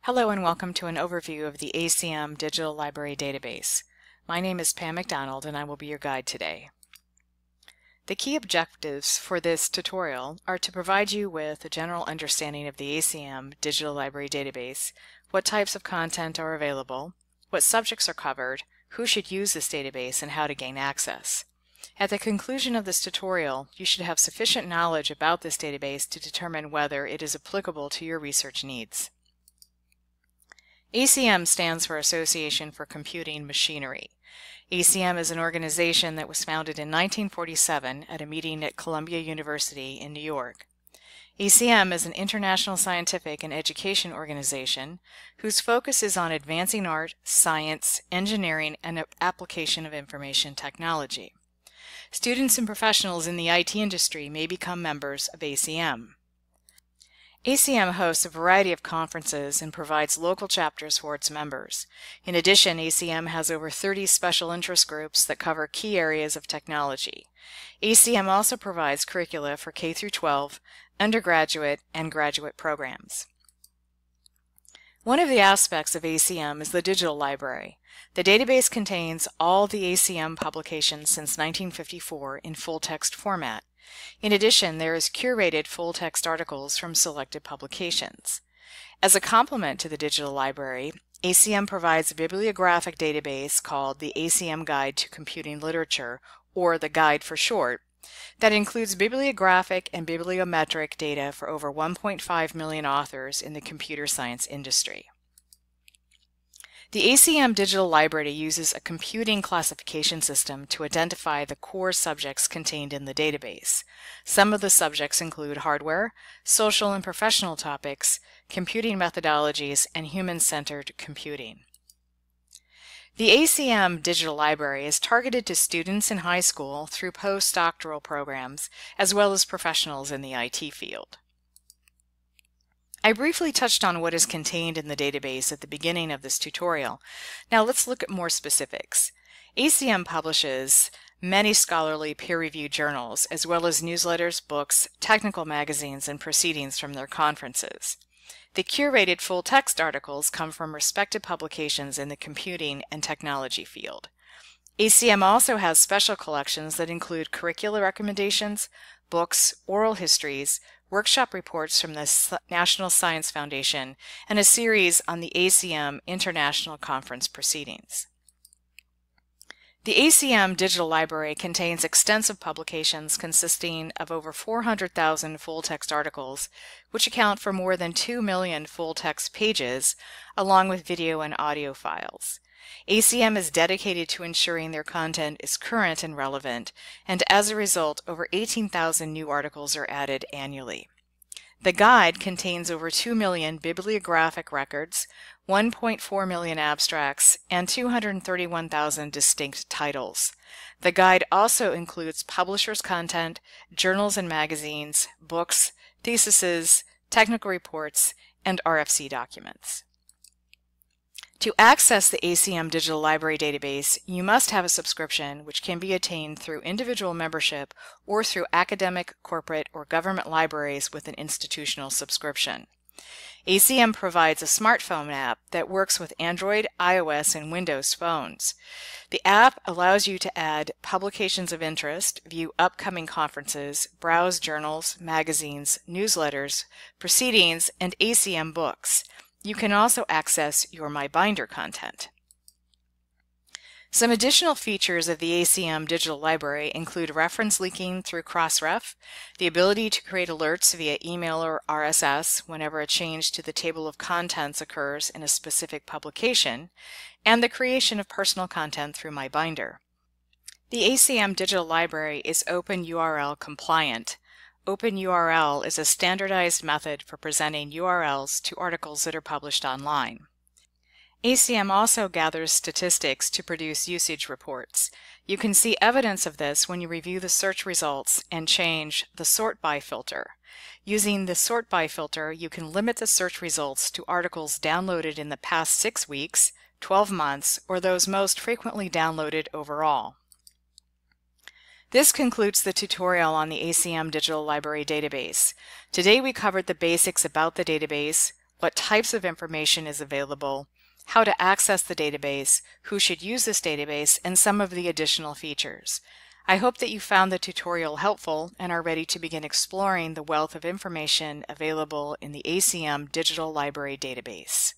Hello and welcome to an overview of the ACM Digital Library Database. My name is Pam McDonald and I will be your guide today. The key objectives for this tutorial are to provide you with a general understanding of the ACM Digital Library Database, what types of content are available, what subjects are covered, who should use this database, and how to gain access. At the conclusion of this tutorial, you should have sufficient knowledge about this database to determine whether it is applicable to your research needs. ACM stands for Association for Computing Machinery. ACM is an organization that was founded in 1947 at a meeting at Columbia University in New York. ACM is an international scientific and education organization whose focus is on advancing art, science, engineering, and application of information technology. Students and professionals in the IT industry may become members of ACM. ACM hosts a variety of conferences and provides local chapters for its members. In addition, ACM has over 30 special interest groups that cover key areas of technology. ACM also provides curricula for K-12, undergraduate, and graduate programs. One of the aspects of ACM is the digital library. The database contains all the ACM publications since 1954 in full-text format. In addition, there is curated full-text articles from selected publications. As a complement to the digital library, ACM provides a bibliographic database called the ACM Guide to Computing Literature, or the Guide for short, that includes bibliographic and bibliometric data for over 1.5 million authors in the computer science industry. The ACM Digital Library uses a computing classification system to identify the core subjects contained in the database. Some of the subjects include hardware, social and professional topics, computing methodologies, and human-centered computing. The ACM Digital Library is targeted to students in high school through postdoctoral programs, as well as professionals in the IT field. I briefly touched on what is contained in the database at the beginning of this tutorial. Now let's look at more specifics. ACM publishes many scholarly peer-reviewed journals, as well as newsletters, books, technical magazines, and proceedings from their conferences. The curated full-text articles come from respected publications in the computing and technology field. ACM also has special collections that include curricula recommendations, books, oral histories, workshop reports from the National Science Foundation, and a series on the ACM International Conference proceedings. The ACM Digital Library contains extensive publications consisting of over 400,000 full-text articles, which account for more than 2 million full-text pages, along with video and audio files. ACM is dedicated to ensuring their content is current and relevant, and as a result, over 18,000 new articles are added annually. The guide contains over 2 million bibliographic records, 1.4 million abstracts, and 231,000 distinct titles. The guide also includes publishers' content, journals and magazines, books, theses, technical reports, and RFC documents. To access the ACM Digital Library database, you must have a subscription, which can be attained through individual membership or through academic, corporate, or government libraries with an institutional subscription. ACM provides a smartphone app that works with Android, iOS, and Windows phones. The app allows you to add publications of interest, view upcoming conferences, browse journals, magazines, newsletters, proceedings, and ACM books. You can also access your My Binder content. Some additional features of the ACM Digital Library include reference leaking through Crossref, the ability to create alerts via email or RSS whenever a change to the table of contents occurs in a specific publication, and the creation of personal content through My Binder. The ACM Digital Library is Open URL compliant. OpenURL is a standardized method for presenting URLs to articles that are published online. ACM also gathers statistics to produce usage reports. You can see evidence of this when you review the search results and change the sort by filter. Using the sort by filter, you can limit the search results to articles downloaded in the past 6 weeks, 12 months, or those most frequently downloaded overall. This concludes the tutorial on the ACM Digital Library database. Today we covered the basics about the database, what types of information is available, how to access the database, who should use this database, and some of the additional features. I hope that you found the tutorial helpful and are ready to begin exploring the wealth of information available in the ACM Digital Library database.